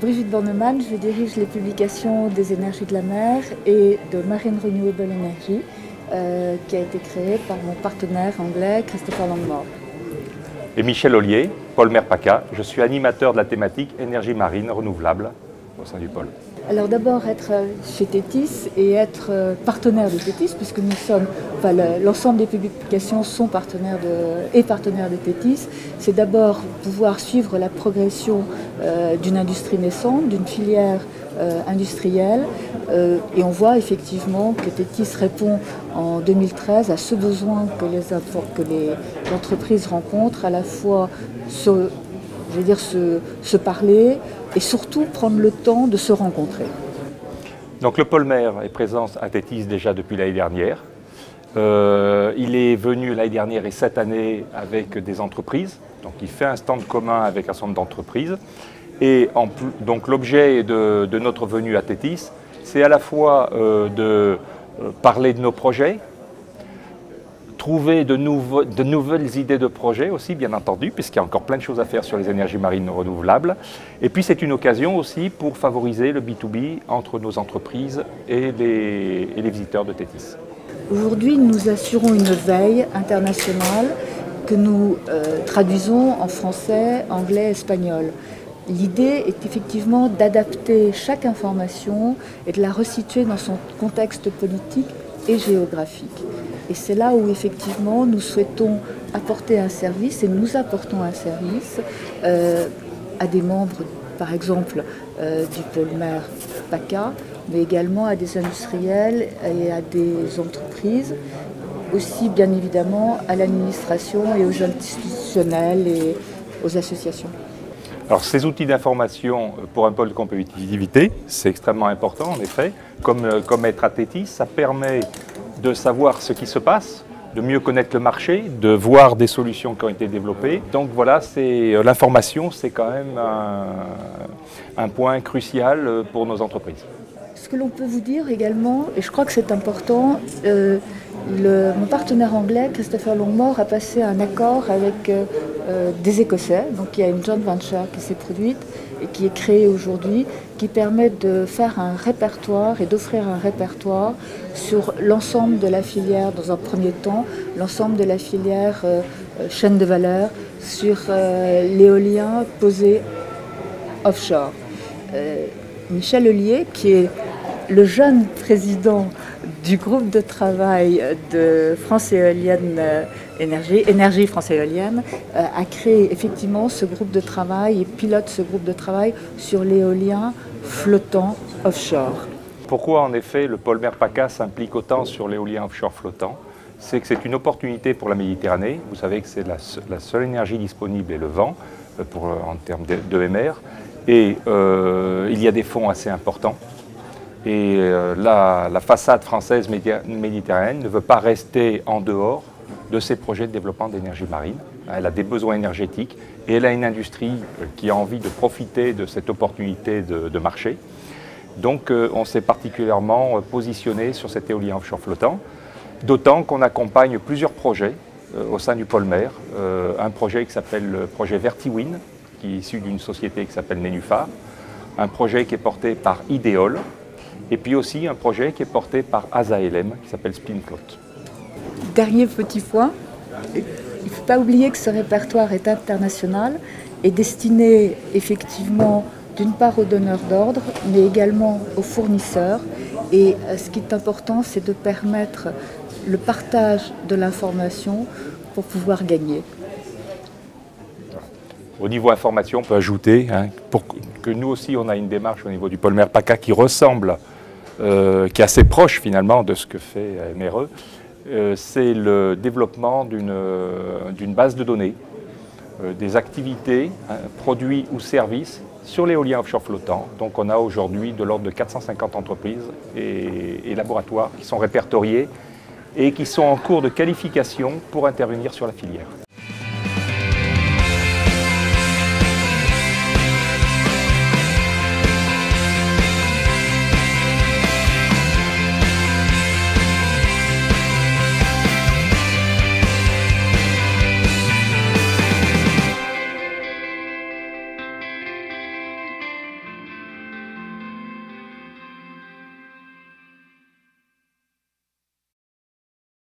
Brigitte Bornemann, je dirige les publications des énergies de la mer et de Marine Renewable Energy, qui a été créée par mon partenaire anglais Christopher Longmore. Et Michel Ollier, Polmer PACA, je suis animateur de la thématique énergie marine renouvelable au sein du pôle. Alors d'abord être chez Tethys et être partenaire de Tethys, puisque nous sommes, l'ensemble des publications sont partenaires de Tethys, c'est d'abord pouvoir suivre la progression d'une industrie naissante, d'une filière industrielle, et on voit effectivement que Tethys répond en 2013 à ce besoin que les entreprises rencontrent, à la fois se parler et surtout prendre le temps de se rencontrer. Donc le Polmer est présent à Tethys déjà depuis l'année dernière. Il est venu l'année dernière et cette année avec des entreprises. Donc il fait un stand commun avec un certain nombre d'entreprises. Et donc l'objet de notre venue à Tethys, c'est à la fois de parler de nos projets, trouver de nouvelles idées de projets aussi, bien entendu, puisqu'il y a encore plein de choses à faire sur les énergies marines renouvelables. Et puis c'est une occasion aussi pour favoriser le B2B entre nos entreprises et les visiteurs de Tethys. Aujourd'hui, nous assurons une veille internationale que nous traduisons en français, anglais, espagnol. L'idée est effectivement d'adapter chaque information et de la resituer dans son contexte politique et géographique. Et c'est là où effectivement nous souhaitons apporter un service et nous apportons un service à des membres, par exemple du Polmer PACA, mais également à des industriels et à des entreprises, aussi bien évidemment à l'administration et aux institutionnels et aux associations. Alors ces outils d'information pour un pôle de compétitivité, c'est extrêmement important en effet. Comme être à Tethys, ça permet de savoir ce qui se passe, de mieux connaître le marché, de voir des solutions qui ont été développées. Donc voilà, l'information, c'est quand même un point crucial pour nos entreprises. Ce que l'on peut vous dire également, et je crois que c'est important, mon partenaire anglais, Christopher Longmore, a passé un accord avec des Écossais. Donc il y a une joint venture qui s'est produite et qui est créée aujourd'hui, qui permet de faire un répertoire et d'offrir un répertoire sur l'ensemble de la filière, dans un premier temps, l'ensemble de la filière chaîne de valeur sur l'éolien posé offshore. Michel Ollier, qui est le jeune président du groupe de travail de France Éolienne Énergie France Éolienne, a créé effectivement ce groupe de travail et pilote ce groupe de travail sur l'éolien flottant offshore. Pourquoi en effet le Polmer PACA s'implique autant sur l'éolien offshore flottant? C'est que c'est une opportunité pour la Méditerranée. Vous savez que c'est la seule énergie disponible est le vent en termes d'EMR. Et il y a des fonds assez importants. Et la façade française méditerranéenne ne veut pas rester en dehors de ces projets de développement d'énergie marine. Elle a des besoins énergétiques et elle a une industrie qui a envie de profiter de cette opportunité de marché. Donc on s'est particulièrement positionné sur cet éolien offshore flottant, d'autant qu'on accompagne plusieurs projets au sein du Polmer. Un projet qui s'appelle le projet VertiWind, qui est issu d'une société qui s'appelle Nénuphar, un projet qui est porté par Ideol, et puis aussi un projet qui est porté par ASALM, qui s'appelle Spinfloat. Dernier petit point, il ne faut pas oublier que ce répertoire est international et destiné effectivement d'une part aux donneurs d'ordre, mais également aux fournisseurs. Et ce qui est important, c'est de permettre le partage de l'information pour pouvoir gagner. Au niveau information, on peut ajouter pour que nous aussi, on a une démarche au niveau du Polmer PACA qui ressemble, qui est assez proche finalement de ce que fait MRE. C'est le développement d'une base de données, des activités, produits ou services sur l'éolien offshore flottant. Donc on a aujourd'hui de l'ordre de 450 entreprises et laboratoires qui sont répertoriés et qui sont en cours de qualification pour intervenir sur la filière.